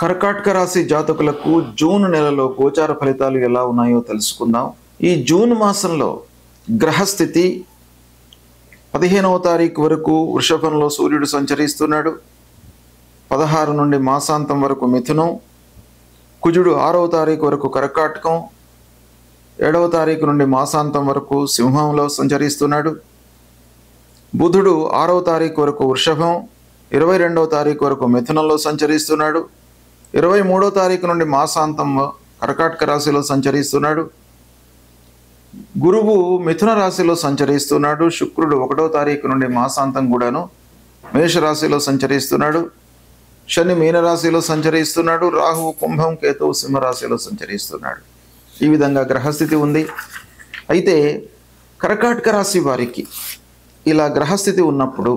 కర్కాటక రాశి జాతకులకు జూన్ నెలలో గోచార ఫలితాలు ఎలా ఉన్నాయో తెలుసుకుందాం. ఈ జూన్ మాసంలో గ్రహస్థితి 15వ తారీఖు వరకు వృషభంలో సూర్యుడు సంచరిస్తున్నాడు. 16 నుండి మాసాంతం వరకు మిథునం, కుజుడు 6వ తారీఖు వరకు కర్కాటకం, 7వ తారీఖు నుండి మాసాంతం వరకు సింహంలో సంచరిస్తున్నాడు. బుధుడు 6వ తారీఖు వరకు వృషభం, 22వ తారీఖు వరకు మిథునంలో సంచరిస్తున్నాడు. 23వ తారీఖు నుండి మాసాంతం కర్కాటక రాశిలో సంచరిస్తున్నాడు. గురువు మిథున రాశిలో సంచరిస్తున్నాడు. శుక్రుడు 1వ తారీఖు నుండి మాసాంతం కూడాను మేషరాశిలో సంచరిస్తున్నాడు. శని మీనరాశిలో సంచరిస్తున్నాడు. రాహువు కుంభం, కేతువు సింహరాశిలో సంచరిస్తున్నాడు. ఈ విధంగా గ్రహస్థితి ఉంది. అయితే కర్కాటక రాశి వారికి ఇలా గ్రహస్థితి ఉన్నప్పుడు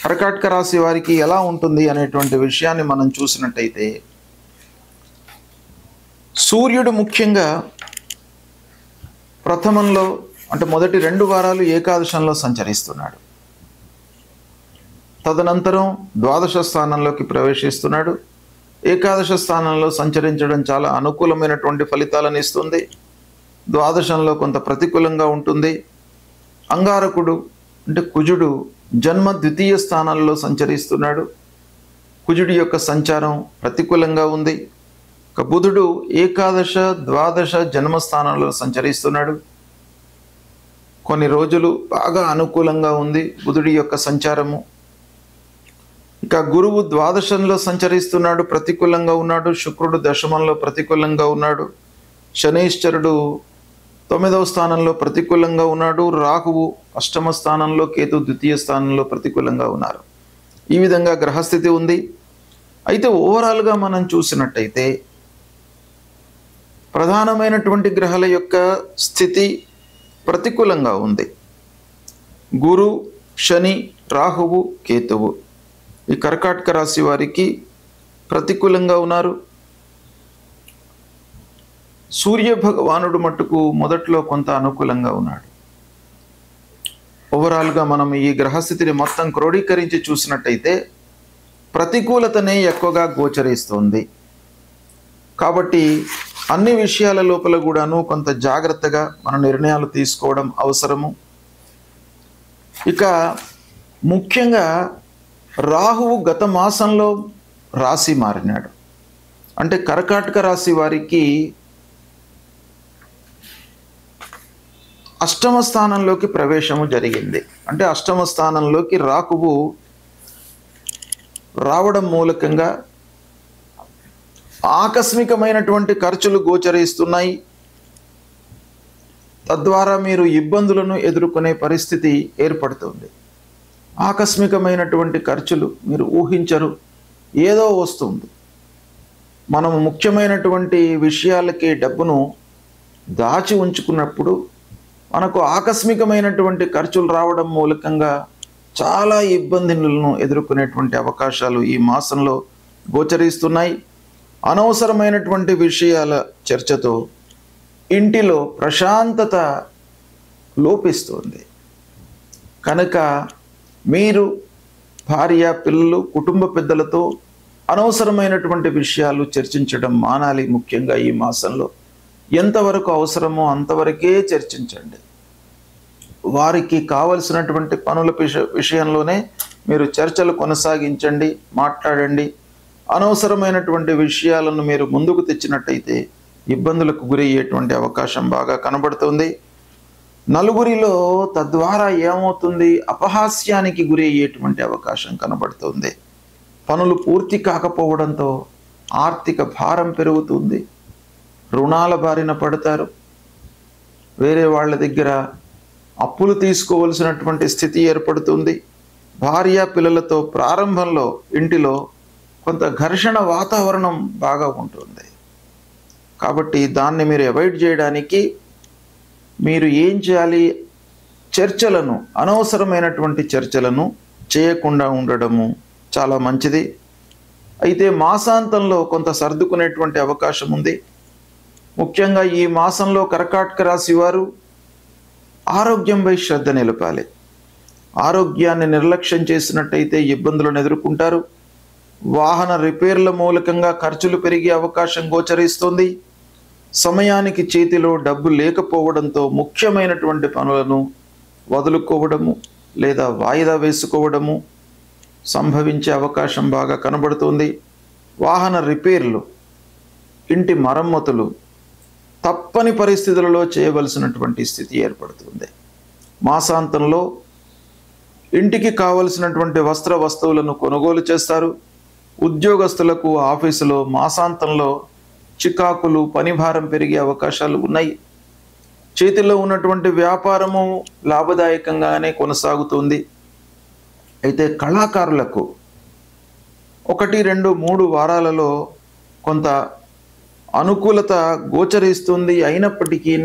కర్కాటక రాశి వారికి ఎలా ఉంటుంది అనేటువంటి విషయాన్ని మనం చూసినట్టయితే, సూర్యుడు ముఖ్యంగా ప్రథమంలో అంటే మొదటి 2 వారాలు ఏకాదశంలో సంచరిస్తున్నాడు. తదనంతరం ద్వాదశ స్థానంలోకి ప్రవేశిస్తున్నాడు. ఏకాదశ స్థానంలో సంచరించడం చాలా అనుకూలమైనటువంటి ఫలితాలను ఇస్తుంది. ద్వాదశంలో కొంత ప్రతికూలంగా ఉంటుంది. అంగారకుడు అంటే కుజుడు జన్మ ద్వితీయ స్థానాల్లో సంచరిస్తున్నాడు. కుజుడి యొక్క సంచారం ప్రతికూలంగా ఉంది. బుధుడు ఏకాదశ ద్వాదశ జన్మస్థానాల్లో సంచరిస్తున్నాడు. కొన్ని రోజులు బాగా అనుకూలంగా ఉంది బుధుడి యొక్క సంచారము. ఇక గురువు ద్వాదశంలో సంచరిస్తున్నాడు, ప్రతికూలంగా ఉన్నాడు. శుక్రుడు దశమంలో ప్రతికూలంగా ఉన్నాడు. శనీశ్వరుడు 9వ స్థానంలో ప్రతికూలంగా ఉన్నాడు. రాహువు 8వ స్థానంలో, కేతు ద్వితీయ స్థానంలో ప్రతికూలంగా ఉన్నారు. ఈ విధంగా గ్రహస్థితి ఉంది. అయితే ఓవరాల్గా మనం చూసినట్టయితే ప్రధానమైనటువంటి గ్రహాల యొక్క స్థితి ప్రతికూలంగా ఉంది. గురు, శని, రాహువు, కేతువు ఈ కర్కాటక రాశి వారికి ప్రతికూలంగా ఉన్నారు. సూర్య భగవానుడు మట్టుకు మొదట్లో కొంత అనుకూలంగా ఉన్నాడు. ఓవరాల్గా మనం ఈ గ్రహస్థితిని మొత్తం క్రోడీకరించి చూసినట్టయితే ప్రతికూలతనే ఎక్కువగా గోచరిస్తుంది. కాబట్టి అన్ని విషయాల లోపల కూడాను కొంత జాగ్రత్తగా మన నిర్ణయాలు తీసుకోవడం అవసరము. ఇక ముఖ్యంగా రాహువు గత మాసంలో రాశి మారినాడు. అంటే కర్కాటక రాశి వారికి 8వ స్థానంలోకి ప్రవేశము జరిగింది. అంటే 8వ స్థానంలోకి రాహువు రావడం మూలకంగా ఆకస్మికమైనటువంటి ఖర్చులు గోచరిస్తున్నాయి. తద్వారా మీరు ఇబ్బందులను ఎదుర్కొనే పరిస్థితి ఏర్పడుతుంది. ఆకస్మికమైనటువంటి ఖర్చులు మీరు ఊహించరు, ఏదో వస్తుంది. మనము ముఖ్యమైనటువంటి విషయాలకి డబ్బును దాచి ఉంచుకున్నప్పుడు మనకు ఆకస్మికమైనటువంటి ఖర్చులు రావడం మూలకంగా చాలా ఇబ్బందులను ఎదుర్కొనేటువంటి అవకాశాలు ఈ మాసంలో గోచరిస్తున్నాయి. అనవసరమైనటువంటి విషయాల చర్చతో ఇంటిలో ప్రశాంతత లోపిస్తుంది. కనుక మీరు భార్య, పిల్లలు, కుటుంబ పెద్దలతో అనవసరమైనటువంటి విషయాలు చర్చించడం మానాలి. ముఖ్యంగా ఈ మాసంలో ఎంతవరకు అవసరమో అంతవరకే చర్చించండి. వారికి కావలసినటువంటి పనుల విషయంలోనే మీరు చర్చలు కొనసాగించండి, మాట్లాడండి. అనవసరమైనటువంటి విషయాలను మీరు ముందుకు తెచ్చినట్టయితే ఇబ్బందులకు గురయ్యేటువంటి అవకాశం బాగా కనబడుతుంది. నలుగురిలో తద్వారా ఏమవుతుంది, అపహాస్యానికి గురి అయ్యేటువంటి అవకాశం కనబడుతుంది. పనులు పూర్తి కాకపోవడంతో ఆర్థిక భారం పెరుగుతుంది. రుణాల బారిన పడతారు. వేరే వాళ్ళ దగ్గర అప్పులు తీసుకోవలసినటువంటి స్థితి ఏర్పడుతుంది. భార్య, పిల్లలతో ప్రారంభంలో ఇంటిలో కొంత ఘర్షణ వాతావరణం బాగా ఉంటుంది. కాబట్టి దాన్ని మీరు అవాయిడ్ చేయడానికి మీరు ఏం చేయాలి, చర్చలను, అనవసరమైనటువంటి చర్చలను చేయకుండా ఉండడము చాలా మంచిది. అయితే మాసాంతంలో కొంత సర్దుకునేటువంటి అవకాశం ఉంది. ముఖ్యంగా ఈ మాసంలో కర్కాటక రాశి వారు ఆరోగ్యంపై శ్రద్ధ నిలపాలి. ఆరోగ్యాన్ని నిర్లక్ష్యం చేసినట్టయితే ఇబ్బందులను ఎదుర్కొంటారు. వాహన రిపేర్ల మూలకంగా ఖర్చులు పెరిగే అవకాశం గోచరిస్తుంది. సమయానికి చేతిలో డబ్బు లేకపోవడంతో ముఖ్యమైనటువంటి పనులను వదులుకోవడము లేదా వాయిదా వేసుకోవడము సంభవించే అవకాశం బాగా కనబడుతుంది. వాహన రిపేర్లు, ఇంటి మరమ్మతులు తప్పని పరిస్థితులలో చేయవలసినటువంటి స్థితి ఏర్పడుతుంది. మాసాంతంలో ఇంటికి కావలసినటువంటి వస్తువులను కొనుగోలు చేస్తారు. ఉద్యోగస్తులకు ఆఫీసులో మాసాంతంలో చికాకులు, పనిభారం పెరిగే అవకాశాలు ఉన్నాయి. చేతిలో ఉన్నటువంటి వ్యాపారము లాభదాయకంగానే కొనసాగుతుంది. అయితే కళాకారులకు 1, 2, 3 వారాలలో కొంత అనుకూలత గోచరిస్తుంది. అయినప్పటికీ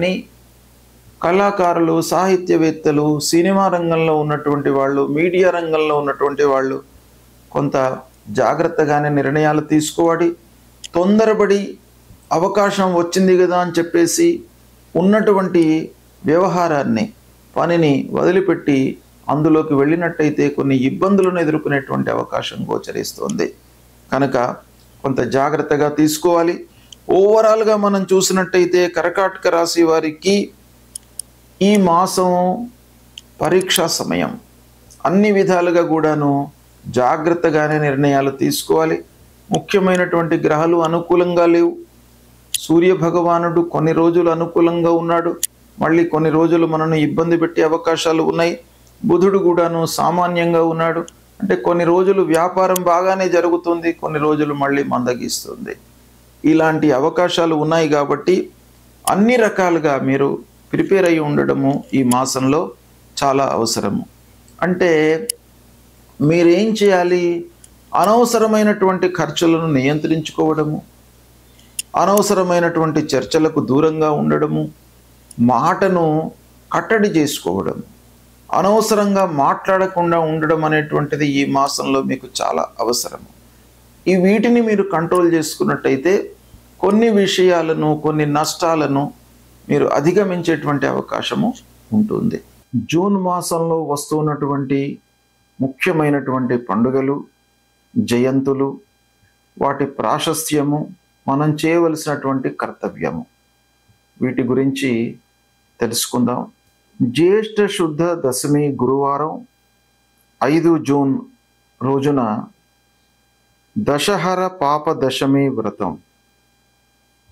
కళాకారులు, సాహిత్యవేత్తలు, సినిమా రంగంలో ఉన్నటువంటి వాళ్ళు, మీడియా రంగంలో ఉన్నటువంటి వాళ్ళు కొంత జాగ్రత్తగానే నిర్ణయాలు తీసుకోవాలి. తొందరపడి అవకాశం వచ్చింది కదా అని చెప్పేసి ఉన్నటువంటి వ్యవహారాన్ని, పనిని వదిలిపెట్టి అందులోకి వెళ్ళినట్టయితే కొన్ని ఇబ్బందులను ఎదుర్కొనేటువంటి అవకాశం గోచరిస్తుంది. కనుక కొంత జాగ్రత్తగా తీసుకోవాలి. ఓవరాల్గా మనం చూసినట్టయితే కర్కాటక రాశి వారికి ఈ మాసం పరీక్షా సమయం. అన్ని విధాలుగా కూడాను జాగ్రత్తగానే నిర్ణయాలు తీసుకోవాలి. ముఖ్యమైనటువంటి గ్రహాలు అనుకూలంగా లేవు. సూర్య భగవానుడు కొన్ని రోజులు అనుకూలంగా ఉన్నాడు, మళ్ళీ కొన్ని రోజులు మనను ఇబ్బంది పెట్టే అవకాశాలు ఉన్నాయి. బుధుడు కూడాను సామాన్యంగా ఉన్నాడు. అంటే కొన్ని రోజులు వ్యాపారం బాగానే జరుగుతుంది, కొన్ని రోజులు మళ్ళీ మందగిస్తుంది. ఇలాంటి అవకాశాలు ఉన్నాయి కాబట్టి అన్ని రకాలుగా మీరు ప్రిపేర్ అయి ఉండడము ఈ మాసంలో చాలా అవసరము. అంటే మీరేం చేయాలి? అనవసరమైనటువంటి ఖర్చులను నియంత్రించుకోవడము, అనవసరమైనటువంటి చర్చలకు దూరంగా ఉండడము, మాటను కట్టడి చేసుకోవడం, అనవసరంగా మాట్లాడకుండా ఉండడం అనేటువంటిది ఈ మాసంలో మీకు చాలా అవసరము. ఈ వీటిని మీరు కంట్రోల్ చేసుకున్నట్టయితే కొన్ని విషయాలను, కొన్ని నష్టాలను మీరు అధిగమించేటువంటి అవకాశము ఉంటుంది. జూన్ మాసంలో వస్తున్నటువంటి ముఖ్యమైనటువంటి పండుగలు, జయంతులు, వాటి ప్రాశస్త్యము, మనం చేయవలసినటువంటి కర్తవ్యము, వీటి గురించి తెలుసుకుందాం. జ్యేష్ఠ శుద్ధ దశమి గురువారం 5 జూన్ రోజున దశహర పాప దశమి వ్రతం.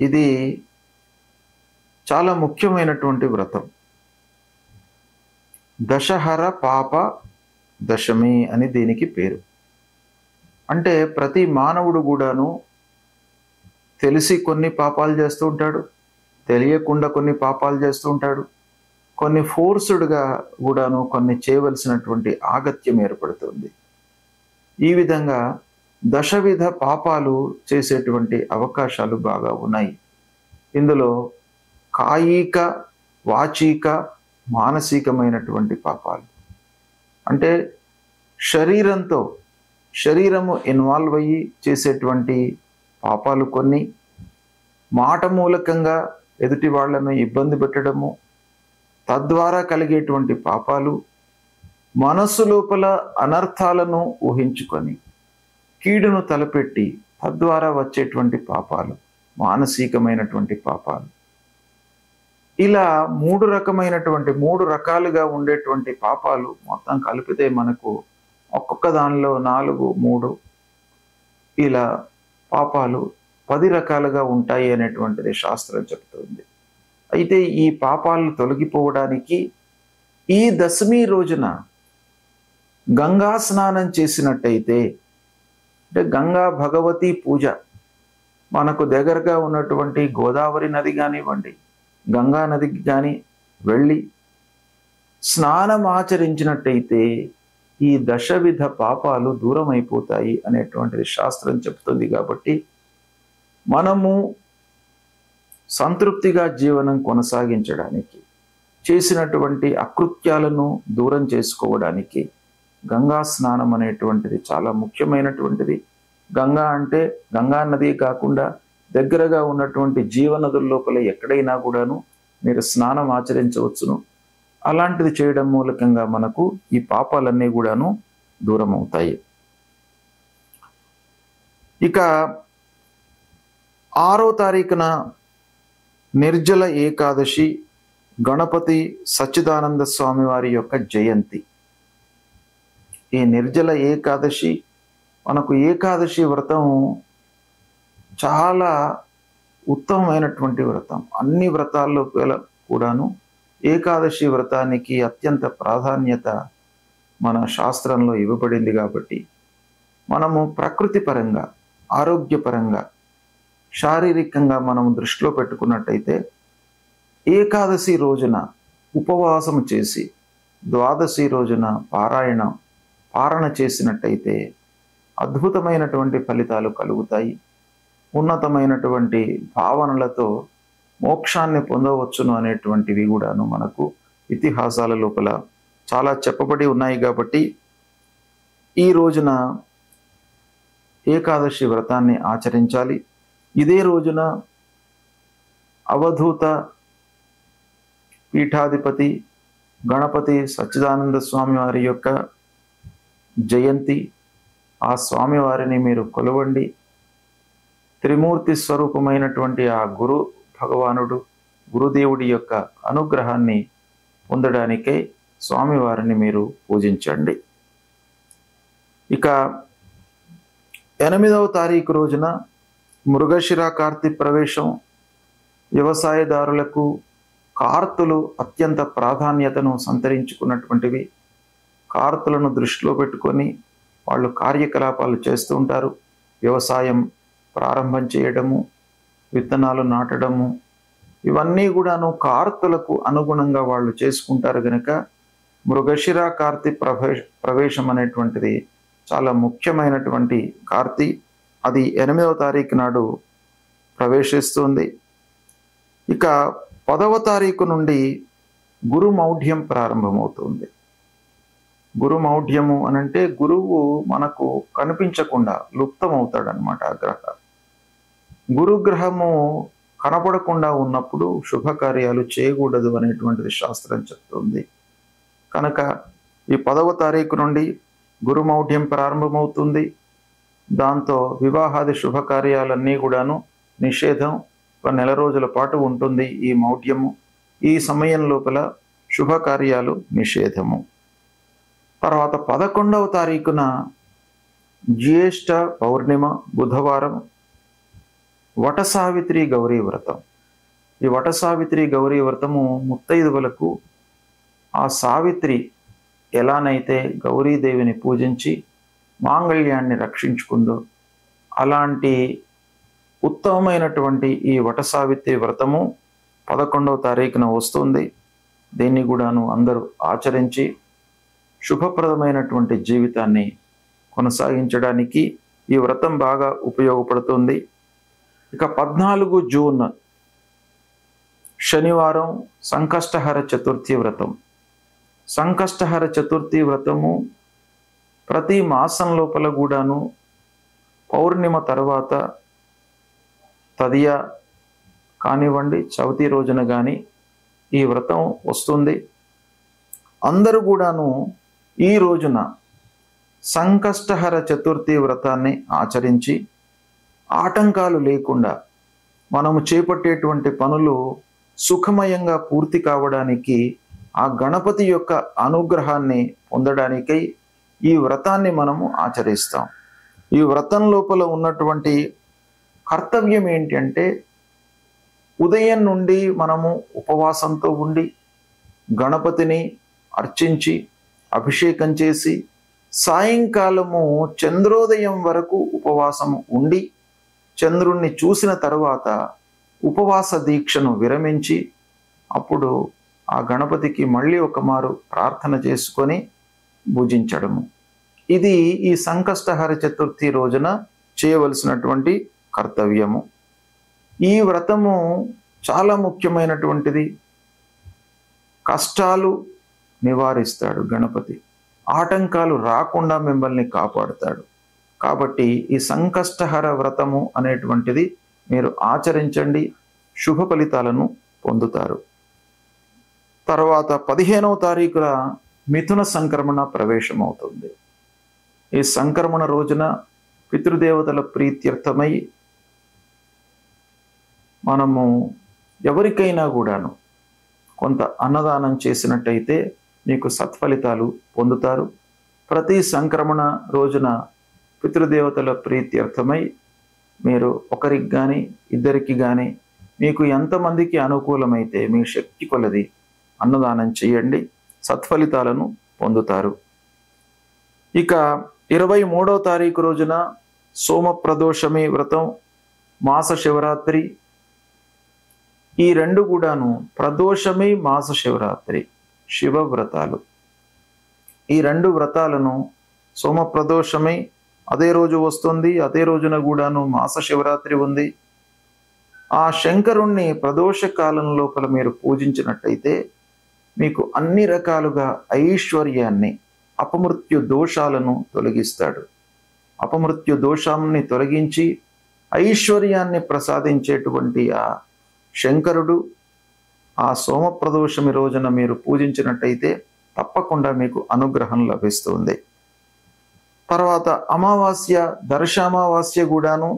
ఇది చాలా ముఖ్యమైనటువంటి వ్రతం. దశహర పాప దశమి అని దీనికి పేరు. అంటే ప్రతి మానవుడు కూడాను తెలిసి కొన్ని పాపాలు చేస్తూ ఉంటాడు, తెలియకుండా కొన్ని పాపాలు చేస్తూ ఉంటాడు, కొన్ని ఫోర్స్డ్గా కూడాను కొన్ని చేయవలసినటువంటి ఆగత్యం ఏర్పడుతుంది. ఈ విధంగా దశవిధ పాపాలు చేసేటువంటి అవకాశాలు బాగా ఉన్నాయి. ఇందులో కాయిక, వాచిక, మానసికమైనటువంటి పాపాలు, అంటే శరీరము ఇన్వాల్వ్ అయ్యి చేసేటువంటి పాపాలు కొన్ని, మాట మూలకంగా ఎదుటి వాళ్లను ఇబ్బంది పెట్టడము, తద్వారా కలిగేటువంటి పాపాలు, మనస్సు లోపల అనర్థాలను ఊహించుకొని కీడును తలపెట్టి తద్వారా వచ్చేటువంటి పాపాలు, మానసికమైనటువంటి పాపాలు. ఇలా 3 రకాలుగా ఉండేటువంటి పాపాలు మొత్తం కలిపితే మనకు ఒక్కొక్క దానిలో 4, 3 ఇలా పాపాలు 10 రకాలుగా ఉంటాయి అనేటువంటిది శాస్త్రం చెప్తుంది. అయితే ఈ పాపాలను తొలగిపోవడానికి ఈ దశమి రోజున గంగా స్నానం చేసినట్టయితే, అంటే గంగా భగవతి పూజ, మనకు దగ్గరగా ఉన్నటువంటి గోదావరి నది కానివ్వండి, గంగా నదికి కానీ వెళ్ళి స్నానం ఆచరించినట్టయితే ఈ దశవిధ పాపాలు దూరం అయిపోతాయి అనేటువంటిది శాస్త్రం చెప్తుంది. కాబట్టి మనము సంతృప్తిగా జీవనం కొనసాగించడానికి, చేసినటువంటి అకృత్యాలను దూరం చేసుకోవడానికి గంగా స్నానం అనేటువంటిది చాలా ముఖ్యమైనటువంటిది. గంగా అంటే గంగా నది కాకుండా దగ్గరగా ఉన్నటువంటి జీవనదుల లోపల ఎక్కడైనా కూడాను మీరు స్నానం ఆచరించవచ్చును. అలాంటిది చేయడం మూలకంగా మనకు ఈ పాపాలన్నీ కూడాను దూరం అవుతాయి. ఇక 6వ తారీఖున నిర్జల ఏకాదశి, గణపతి సచ్చిదానంద స్వామి వారి యొక్క జయంతి. ఈ నిర్జల ఏకాదశి, మనకు ఏకాదశి వ్రతం చాలా ఉత్తమమైనటువంటి వ్రతం. అన్ని వ్రతాల్లో కూడాను ఏకాదశి వ్రతానికి అత్యంత ప్రాధాన్యత మన శాస్త్రంలో ఇవ్వబడింది. కాబట్టి మనము ప్రకృతి పరంగా, ఆరోగ్యపరంగా, శారీరకంగా మనం దృష్టిలో పెట్టుకున్నట్టయితే ఏకాదశి రోజున ఉపవాసం చేసి ద్వాదశి రోజున పారణ చేసినట్టయితే అద్భుతమైనటువంటి ఫలితాలు కలుగుతాయి. ఉన్నతమైనటువంటి భావనలతో మోక్షాన్ని పొందవచ్చును అనేటువంటివి కూడాను మనకు ఇతిహాసాల లోపల చాలా చెప్పబడి ఉన్నాయి. కాబట్టి ఈ రోజున ఏకాదశి వ్రతాన్ని ఆచరించాలి. ఇదే రోజున అవధూత పీఠాధిపతి గణపతి సచ్చిదానంద స్వామి వారి యొక్క జయంతి. ఆ స్వామివారిని మీరు కొలవండి. త్రిమూర్తి స్వరూపమైనటువంటి ఆ గురు భగవానుడు, గురుదేవుడి యొక్క అనుగ్రహాన్ని పొందడానికై స్వామివారిని మీరు పూజించండి. ఇక 8వ తారీఖు రోజున మృగశిర కార్తీ ప్రవేశం. వ్యవసాయదారులకు కార్తులు అత్యంత ప్రాధాన్యతను సంతరించుకున్నటువంటివి. కార్తులను దృష్టిలో పెట్టుకొని వాళ్ళు కార్యకలాపాలు చేస్తూ ఉంటారు. వ్యవసాయం ప్రారంభం చేయడము, విత్తనాలు నాటడము, ఇవన్నీ కూడాను కార్తులకు అనుగుణంగా వాళ్ళు చేసుకుంటారు. కనుక మృగశిర కార్తీ ప్రవేశం అనేటువంటిది చాలా ముఖ్యమైనటువంటి కార్తీ. అది 8వ తారీఖు నాడు ప్రవేశిస్తుంది. ఇక 10వ తారీఖు నుండి గురుమౌఢ్యం ప్రారంభమవుతుంది. గురుమౌఢ్యము అనంటే గురువు మనకు కనిపించకుండా లుప్తమవుతాడనమాట. ఆ గ్రహ గురుగ్రహము కనపడకుండా ఉన్నప్పుడు శుభకార్యాలు చేయకూడదు అనేటువంటిది శాస్త్రం చెప్తుంది. కనుక ఈ 10వ తారీఖు నుండి గురుమౌఢ్యం ప్రారంభమవుతుంది. దాంతో వివాహాది శుభకార్యాలన్నీ కూడాను నిషేధం. ఒక నెల రోజుల పాటు ఉంటుంది ఈ మౌఢ్యము. ఈ సమయం లోపల శుభకార్యాలు నిషేధము. తర్వాత 11వ తారీఖున జ్యేష్ఠ పౌర్ణిమ బుధవారం వటసావిత్రి గౌరీ వ్రతం. ఈ వటసావిత్రి గౌరీ వ్రతము ముత్తైదువులకు ఆ సావిత్రి ఎలానైతే గౌరీదేవిని పూజించి మాంగళ్యాన్ని రక్షించుకుందో అలాంటి ఉత్తమమైనటువంటి ఈ వటసావిత్రి వ్రతము 11వ తారీఖున వస్తుంది. దీన్ని కూడాను అందరూ ఆచరించి శుభప్రదమైనటువంటి జీవితాన్ని కొనసాగించడానికి ఈ వ్రతం బాగా ఉపయోగపడుతుంది. ఇక 14 జూన్ శనివారం సంకష్టహర చతుర్థి వ్రతం. సంకష్టహర చతుర్థి వ్రతము ప్రతి మాసం లోపల కూడాను పౌర్ణిమ తర్వాత తదియ కానివ్వండి, చవితి రోజున కానీ ఈ వ్రతం వస్తుంది. అందరూ కూడాను ఈ రోజున సంకష్టహర చతుర్థి వ్రతాన్ని ఆచరించి ఆటంకాలు లేకుండా మనము చేపట్టేటువంటి పనులు సుఖమయంగా పూర్తి కావడానికి, ఆ గణపతి యొక్క అనుగ్రహాన్ని పొందడానికై ఈ వ్రతాన్ని మనము ఆచరిస్తాం. ఈ వ్రతం లోపల ఉన్నటువంటి కర్తవ్యం ఏంటి అంటే, ఉదయం నుండి మనము ఉపవాసంతో ఉండి గణపతిని అర్చించి అభిషేకం చేసి సాయంకాలము చంద్రోదయం వరకు ఉపవాసము ఉండి చంద్రుణ్ణి చూసిన తర్వాత ఉపవాస దీక్షను విరమించి అప్పుడు ఆ గణపతికి మళ్ళీ ఒక మారు ప్రార్థన చేసుకొని భుజించడము. ఇది ఈ సంకష్టహర చతుర్థి రోజున చేయవలసినటువంటి కర్తవ్యము. ఈ వ్రతము చాలా ముఖ్యమైనటువంటిది. కష్టాలు నివారిస్తాడు గణపతి, ఆటంకాలు రాకుండా మిమ్మల్ని కాపాడుతాడు. కాబట్టి ఈ సంకష్టహర వ్రతము అనేటువంటిది మీరు ఆచరించండి, శుభ ఫలితాలను పొందుతారు. తర్వాత 15వ తారీఖున మిథున సంక్రమణ ప్రవేశం అవుతుంది. ఈ సంక్రమణ రోజున పితృదేవతల ప్రీత్యర్థమై మనము ఎవరికైనా కూడాను కొంత అన్నదానం చేసినట్టయితే మీకు సత్ఫలితాలు పొందుతారు. ప్రతి సంక్రమణ రోజున పితృదేవతల ప్రీత్యర్థమై మీరు ఒకరికి కానీ ఇద్దరికి కానీ మీకు ఎంతమందికి అనుకూలమైతే మీ శక్తి కొలది అన్నదానం చేయండి, సత్ఫలితాలను పొందుతారు. ఇక 23వ తారీఖు రోజున సోమప్రదోషమి వ్రతం, మాస శివరాత్రి, ఈ రెండు కూడాను ప్రదోషమి మాస శివరాత్రి శివ వ్రతాలు. ఈ రెండు వ్రతాలను సోమప్రదోషమి అదే రోజు వస్తుంది, అదే రోజున కూడాను మాస శివరాత్రి ఉంది. ఆ శంకరుణ్ణి ప్రదోష కాలం లోపల మీరు పూజించినట్టయితే మీకు అన్ని రకాలుగా ఐశ్వర్యాన్ని, అపమృత్యు దోషాలను తొలగిస్తాడు. అపమృత్యు దోషాన్ని తొలగించి ఐశ్వర్యాన్ని ప్రసాదించేటువంటి ఆ శంకరుడు ఆ సోమప్రదోషమి రోజున మీరు పూజించినట్టయితే తప్పకుండా మీకు అనుగ్రహం లభిస్తుంది. తర్వాత అమావాస్య, దర్శామావాస్య కూడాను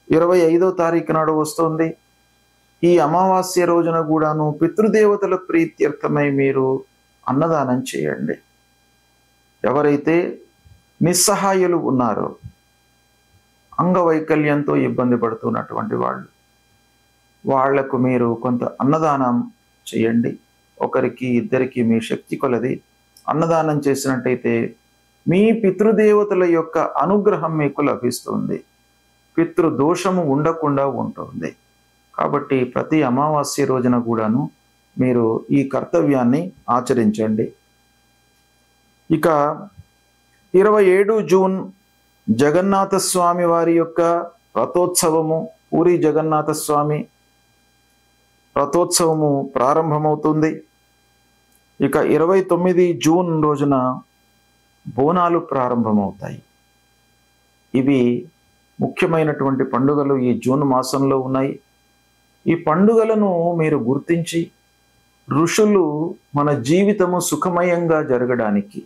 25వ తారీఖు నాడు వస్తుంది. ఈ అమావాస్య రోజున కూడాను పితృదేవతల ప్రీత్యర్థమై మీరు అన్నదానం చేయండి. ఎవరైతే నిస్సహాయులు ఉన్నారో, అంగవైకల్యంతో ఇబ్బంది పడుతున్నటువంటి వాళ్లకు మీరు కొంత అన్నదానం చేయండి. ఒకరికి ఇద్దరికి మీ శక్తి కొలది అన్నదానం చేసినట్టయితే మీ పితృదేవతల యొక్క అనుగ్రహం మీకు లభిస్తుంది. పితృదోషము ఉండకుండా ఉంటుంది. కాబట్టి ప్రతి అమావాస్య రోజున కూడాను మీరు ఈ కర్తవ్యాన్ని ఆచరించండి. ఇక 27 జూన్ జగన్నాథ స్వామి వారి యొక్క రథోత్సవము, పూరి జగన్నాథ స్వామి రథోత్సవము ప్రారంభమవుతుంది. ఇక 29 జూన్ రోజున బోనాలు ప్రారంభమవుతాయి. ఇవి ముఖ్యమైనటువంటి పండుగలు ఈ జూన్ మాసంలో ఉన్నాయి. ఈ పండుగలను మీరు గుర్తించి ఋషులు మన జీవితము సుఖమయంగా జరగడానికి,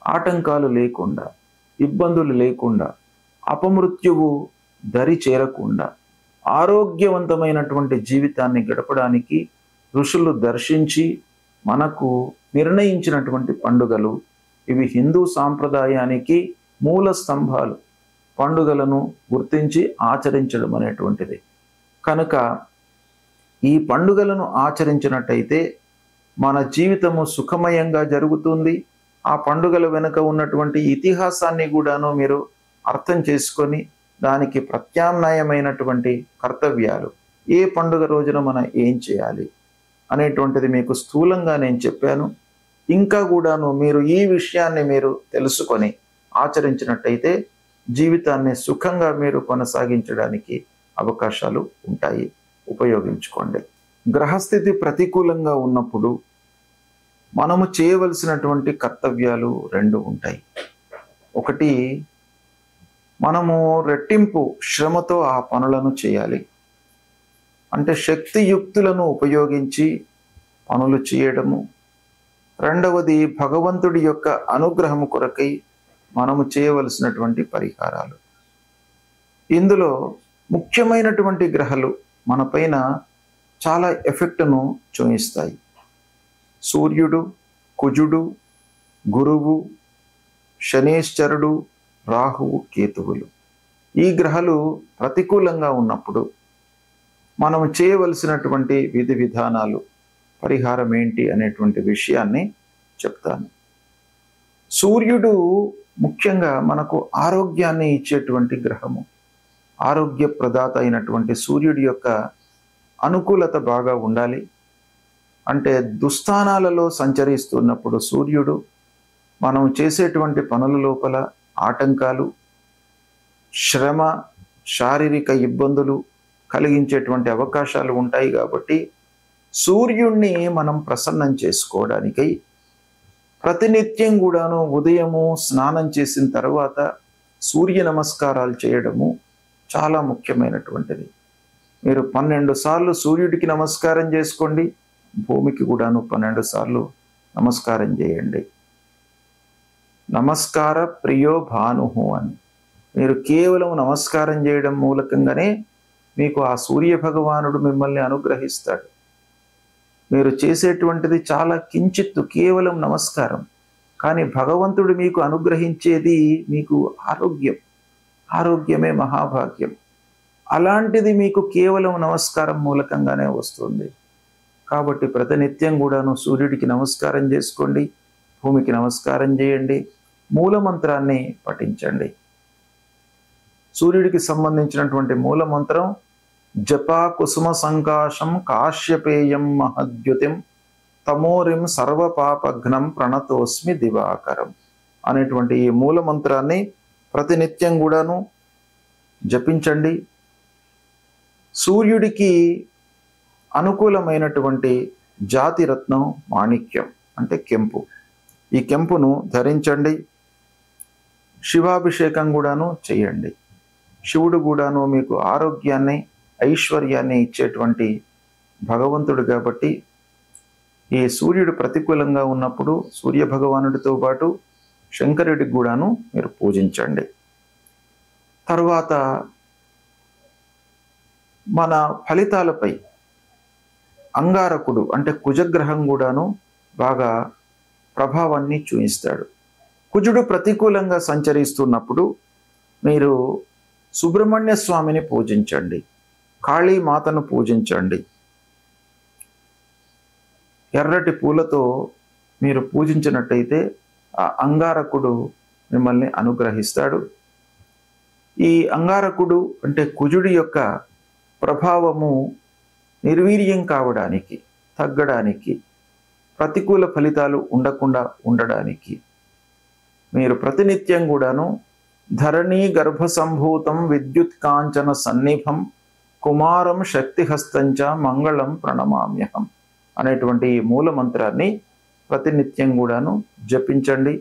ఆటంకాలు లేకుండా, ఇబ్బందులు లేకుండా, అపమృత్యువు దరి చేరకుండా ఆరోగ్యవంతమైనటువంటి జీవితాన్ని గడపడానికి ఋషులు దర్శించి మనకు నిర్ణయించినటువంటి పండుగలు ఇవి. హిందూ సాంప్రదాయానికి మూల స్తంభాలు. పండుగలను గుర్తించి ఆచరించడం అనేటువంటిది. కనుక ఈ పండుగలను ఆచరించినట్టయితే మన జీవితము సుఖమయంగా జరుగుతుంది. ఆ పండుగల వెనుక ఉన్నటువంటి ఇతిహాసాన్ని కూడాను మీరు అర్థం చేసుకొని దానికి ప్రత్యామ్నాయమైనటువంటి కర్తవ్యాలు, ఏ పండుగ రోజున మనం ఏం చేయాలి అనేటువంటిది మీకు స్థూలంగా నేను చెప్పాను. ఇంకా కూడాను మీరు ఈ విషయాన్ని మీరు తెలుసుకొని ఆచరించినట్టయితే జీవితాన్ని సుఖంగా మీరు కొనసాగించడానికి అవకాశాలు ఉంటాయి. ఉపయోగించుకోండి. గ్రహస్థితి ప్రతికూలంగా ఉన్నప్పుడు మనము చేయవలసినటువంటి కర్తవ్యాలు రెండు ఉంటాయి. ఒకటి, మనము రెట్టింపు శ్రమతో ఆ పనులను చేయాలి. అంటే శక్తియుక్తులను ఉపయోగించి పనులు చేయడము. రెండవది, భగవంతుడి యొక్క అనుగ్రహము కొరకై మనము చేయవలసినటువంటి పరిహారాలు. ఇందులో ముఖ్యమైనటువంటి గ్రహాలు మన పైన చాలా ఎఫెక్ట్ను చూపిస్తాయి. సూర్యుడు, కుజుడు, గురువు, శనేశ్వరుడు, రాహువు, కేతువులు. ఈ గ్రహాలు ప్రతికూలంగా ఉన్నప్పుడు మనం చేయవలసినటువంటి విధి విధానాలు, పరిహారం ఏంటి అనేటువంటి విషయాన్ని చెప్తాను. సూర్యుడు ముఖ్యంగా మనకు ఆరోగ్యాన్ని ఇచ్చేటువంటి గ్రహము. ఆరోగ్య ప్రదాత అయినటువంటి సూర్యుడి యొక్క అనుకూలత బాగా ఉండాలి. అంటే దుస్థానాలలో సంచరిస్తున్నప్పుడు సూర్యుడు మనం చేసేటువంటి పనుల లోపల ఆటంకాలు, శ్రమ, శారీరక ఇబ్బందులు కలిగించేటువంటి అవకాశాలు ఉంటాయి. కాబట్టి సూర్యుణ్ణి మనం ప్రసన్నం చేసుకోవడానికై ప్రతినిత్యం కూడాను ఉదయము స్నానం చేసిన తర్వాత సూర్య నమస్కారాలు చేయడము చాలా ముఖ్యమైనటువంటిది. మీరు 12 సార్లు సూర్యుడికి నమస్కారం చేసుకోండి, భూమికి కూడాను 12 సార్లు నమస్కారం చేయండి. నమస్కార ప్రియో భాను అని మీరు కేవలం నమస్కారం చేయడం మూలకంగానే మీకు ఆ సూర్య భగవానుడు మిమ్మల్ని అనుగ్రహిస్తాడు. మీరు చేసేటువంటిది చాలా కించిత్తు, కేవలం నమస్కారం. కానీ భగవంతుడు మీకు అనుగ్రహించేది మీకు ఆరోగ్యం. ఆరోగ్యమే మహాభాగ్యం. అలాంటిది మీకు కేవలం నమస్కారం మూలకంగానే వస్తుంది. కాబట్టి ప్రతినిత్యం కూడాను సూర్యుడికి నమస్కారం చేసుకోండి, భూమికి నమస్కారం చేయండి, మూలమంత్రాన్ని పఠించండి. సూర్యుడికి సంబంధించినటువంటి మూలమంత్రం జపా కుసుమ సంకాశం కాశ్యపేయం మహద్యుతిం తమోరిం సర్వపాపఘ్నం ప్రణతోస్మి దివాకరం అనేటువంటి ఈ మూలమంత్రాన్ని ప్రతినిత్యం కూడాను జపించండి. సూర్యుడికి అనుకూలమైనటువంటి జాతి రత్నం మాణిక్యం అంటే కెంపు. ఈ కెంపును ధరించండి. శివాభిషేకం కూడాను చేయండి. శివుడు కూడాను మీకు ఆరోగ్యాన్ని, ఐశ్వర్యాన్ని ఇచ్చేటువంటి భగవంతుడు కాబట్టి ఈ సూర్యుడు ప్రతికూలంగా ఉన్నప్పుడు సూర్య భగవానుడితో పాటు శంకరుడికి కూడాను మీరు పూజించండి. తరువాత మన ఫలితాలపై అంగారకుడు అంటే కుజగ్రహం కూడాను బాగా ప్రభావాన్ని చూపిస్తాడు. కుజుడు ప్రతికూలంగా సంచరిస్తున్నప్పుడు మీరు సుబ్రహ్మణ్య స్వామిని పూజించండి, కాళీమాతను పూజించండి. ఎర్రటి పూలతో మీరు పూజించినట్టయితే ఆ అంగారకుడు మిమ్మల్ని అనుగ్రహిస్తాడు. ఈ అంగారకుడు అంటే కుజుడి యొక్క ప్రభావము నిర్వీర్యం కావడానికి, తగ్గడానికి, ప్రతికూల ఫలితాలు ఉండకుండా ఉండడానికి మీరు ప్రతినిత్యం కూడాను ధరణీ గర్భ సంభూతం విద్యుత్ కాంచన సన్నిభం కుమారం శక్తిహస్తంచ మంగళం ప్రణమామ్యహం అనేటువంటి ఈ మూల మంత్రాన్ని ప్రతినిత్యం కూడాను జపించండి.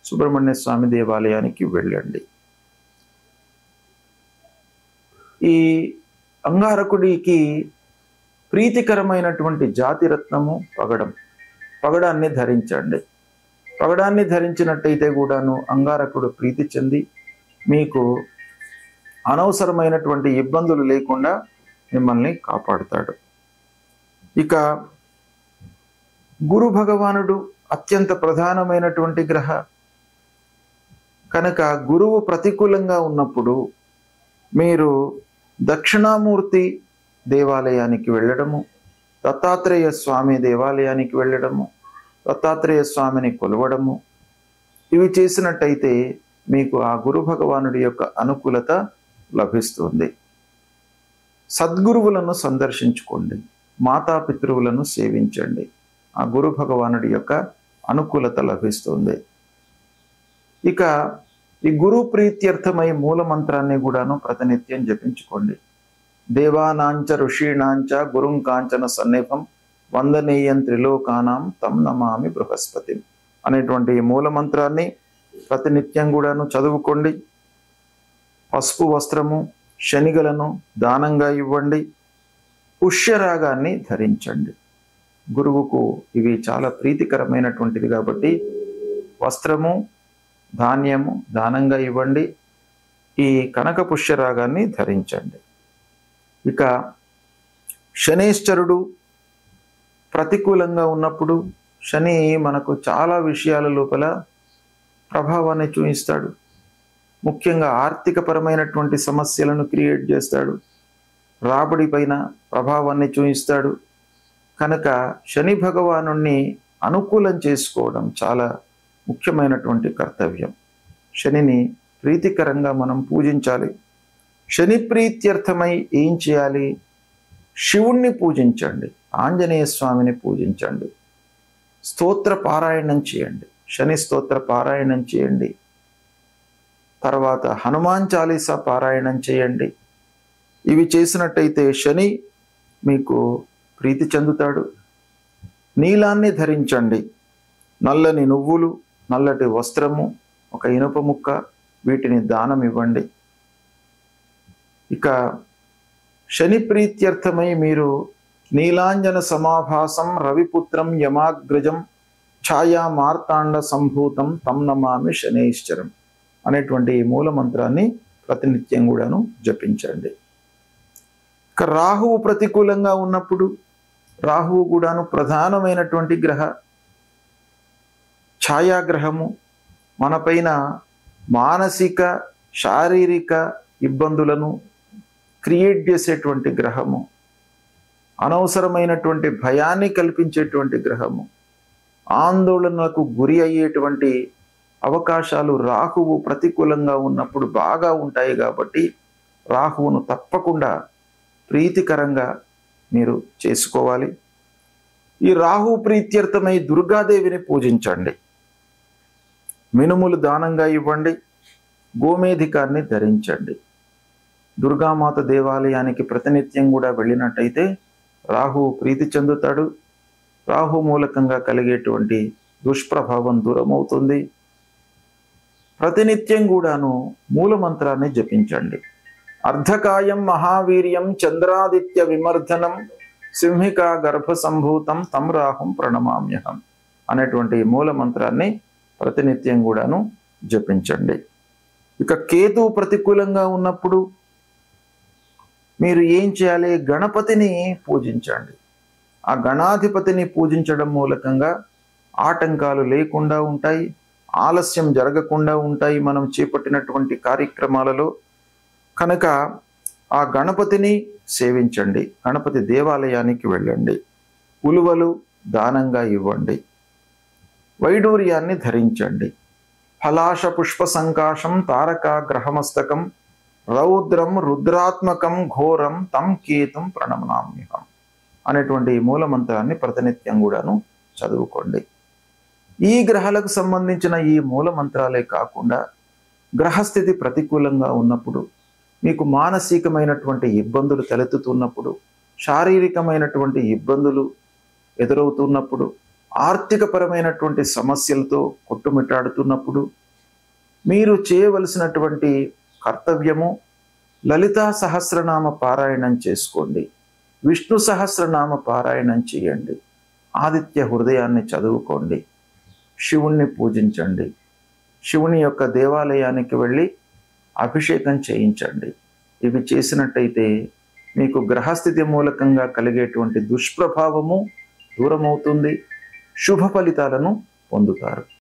సుబ్రహ్మణ్య స్వామి దేవాలయానికి వెళ్ళండి. ఈ అంగారకుడికి ప్రీతికరమైనటువంటి జాతిరత్నము పగడం. పగడాన్ని ధరించండి. పగడాన్ని ధరించినట్టయితే కూడాను అంగారకుడు ప్రీతి చెంది మీకు అనవసరమైనటువంటి ఇబ్బందులు లేకుండా మిమ్మల్ని కాపాడుతాడు. ఇక గురు భగవానుడు అత్యంత ప్రధానమైనటువంటి గ్రహ కనుక గురువు ప్రతికూలంగా ఉన్నప్పుడు మీరు దక్షిణామూర్తి దేవాలయానికి వెళ్ళడము, దత్తాత్రేయ స్వామి దేవాలయానికి వెళ్ళడము, దత్తాత్రేయ స్వామిని కొలవడము, ఇవి చేసినట్టయితే మీకు ఆ గురు భగవానుడి యొక్క అనుకూలత లభిస్తుంది. సద్గురువులను సందర్శించుకోండి, మాతాపితృవులను సేవించండి. ఆ గురు భగవానుడి యొక్క అనుకూలత లభిస్తుంది. ఇక ఈ గురు ప్రీత్యర్థమై మూల మంత్రాన్ని కూడాను ప్రతినిత్యం జపించుకోండి. దేవానాంచ ఋషీణాంచ గురుం కాంచన సన్నిభం వందనీయం త్రిలోకానాం తం నమామి బృహస్పతి అనేటువంటి మూల మంత్రాన్ని ప్రతినిత్యం కూడాను చదువుకోండి. పసుపు వస్త్రము, శనిగలను దానంగా ఇవ్వండి. పుష్యరాగాన్ని ధరించండి. గురువుకు ఇవి చాలా ప్రీతికరమైనటువంటిది కాబట్టి వస్త్రము, ధాన్యము దానంగా ఇవ్వండి. ఈ కనక పుష్యరాగాన్ని ధరించండి. ఇక శనేశ్వరుడు ప్రతికూలంగా ఉన్నప్పుడు శని మనకు చాలా విషయాల లోపల ప్రభావాన్ని చూపిస్తాడు. ముఖ్యంగా ఆర్థికపరమైనటువంటి సమస్యలను క్రియేట్ చేస్తాడు. రాబడి పైన ప్రభావాన్ని చూపిస్తాడు. కనుక శని భగవానుణ్ణి అనుకూలం చేసుకోవడం చాలా ముఖ్యమైనటువంటి కర్తవ్యం. శనిని ప్రీతికరంగా మనం పూజించాలి. శని ప్రీత్యర్థమై ఏం చేయాలి? శివుణ్ణి పూజించండి, ఆంజనేయ స్వామిని పూజించండి, స్తోత్ర పారాయణం చేయండి, శని స్తోత్ర పారాయణం చేయండి. తర్వాత హనుమాన్ చాలీసా పారాయణం చేయండి. ఇవి చేసినట్టయితే శని మీకు ప్రీతి చెందుతాడు. నీలాన్ని ధరించండి. నల్లని నువ్వులు, నల్లటి వస్త్రము, ఒక ఇనుప ముక్క, వీటిని దానం ఇవ్వండి. ఇక శని ప్రీత్యర్థమై మీరు నీలాంజన సమాభాసం రవిపుత్రం యమాగ్రజం ఛాయా మార్తాండ సంభూతం తం నమామి శనైశ్చరం అనేటువంటి మూల మంత్రాన్ని ప్రతినిత్యం కూడాను జపించండి. ఇక రాహువు ప్రతికూలంగా ఉన్నప్పుడు, రాహువు కూడాను ప్రధానమైనటువంటి ఛాయాగ్రహము, మనపైన మానసిక శారీరక ఇబ్బందులను క్రియేట్ చేసేటువంటి గ్రహము, అనవసరమైనటువంటి భయాన్ని కల్పించేటువంటి గ్రహము, ఆందోళనలకు గురి అయ్యేటువంటి అవకాశాలు రాహువు ప్రతికూలంగా ఉన్నప్పుడు బాగా ఉంటాయి. కాబట్టి రాహువును తప్పకుండా ప్రీతికరంగా మీరు చేసుకోవాలి. ఈ రాహు ప్రీత్యర్థమై దుర్గాదేవిని పూజించండి. మినుములు దానంగా ఇవ్వండి. గోమేధికాన్ని ధరించండి. దుర్గామాత దేవాలయానికి ప్రతినిత్యం కూడా వెళ్ళినట్టయితే రాహు ప్రీతి చెందుతాడు. రాహు మూలకంగా కలిగేటువంటి దుష్ప్రభావం దూరమవుతుంది. ప్రతినిత్యం కూడాను మూలమంత్రాన్ని జపించండి. అర్ధకాయం మహావీర్యం చంద్రాదిత్య విమర్ధనం సింహికా గర్భ సంభూతం తం రాహుం ప్రణమామ్యహం అనేటువంటి మూలమంత్రాన్ని ప్రతినిత్యం కూడాను జపించండి. ఇక కేతు ప్రతికూలంగా ఉన్నప్పుడు మీరు ఏం చేయాలి? గణపతిని పూజించండి. ఆ గణాధిపతిని పూజించడం మూలకంగా ఆటంకాలు లేకుండా ఉంటాయి, ఆలస్యం జరగకుండా ఉంటాయి మనం చేపట్టినటువంటి కార్యక్రమాలలో. కనుక ఆ గణపతిని సేవించండి. గణపతి దేవాలయానికి వెళ్ళండి. ఉలువలు దానంగా ఇవ్వండి. వైడూర్యాన్ని ధరించండి. ఫలాశ పుష్ప సంకాశం తారక గ్రహమస్తకం రౌద్రం రుద్రాత్మకం ఘోరం తం కేతుం ప్రణమనామ్యహం అనేటువంటి మూలమంత్రాన్ని ప్రతినిత్యం కూడాను చదువుకోండి. ఈ గ్రహాలకు సంబంధించిన ఈ మూలమంత్రాలే కాకుండా గ్రహస్థితి ప్రతికూలంగా ఉన్నప్పుడు, మీకు మానసికమైనటువంటి ఇబ్బందులు తలెత్తుతున్నప్పుడు, శారీరకమైనటువంటి ఇబ్బందులు ఎదురవుతున్నప్పుడు, ఆర్థికపరమైనటువంటి సమస్యలతో కొట్టుమిట్టాడుతున్నప్పుడు మీరు చేయవలసినటువంటి కర్తవ్యము లలితా సహస్రనామ పారాయణం చేసుకోండి. విష్ణు సహస్రనామ పారాయణం చేయండి. ఆదిత్య హృదయాన్ని చదువుకోండి. శివుణ్ణి పూజించండి. శివుని యొక్క దేవాలయానికి వెళ్ళి అభిషేకం చేయించండి. ఇవి చేసినట్టయితే మీకు గ్రహస్థితి మూలకంగా కలిగేటువంటి దుష్ప్రభావము దూరమవుతుంది. శుభ ఫలితాలను పొందుతారు.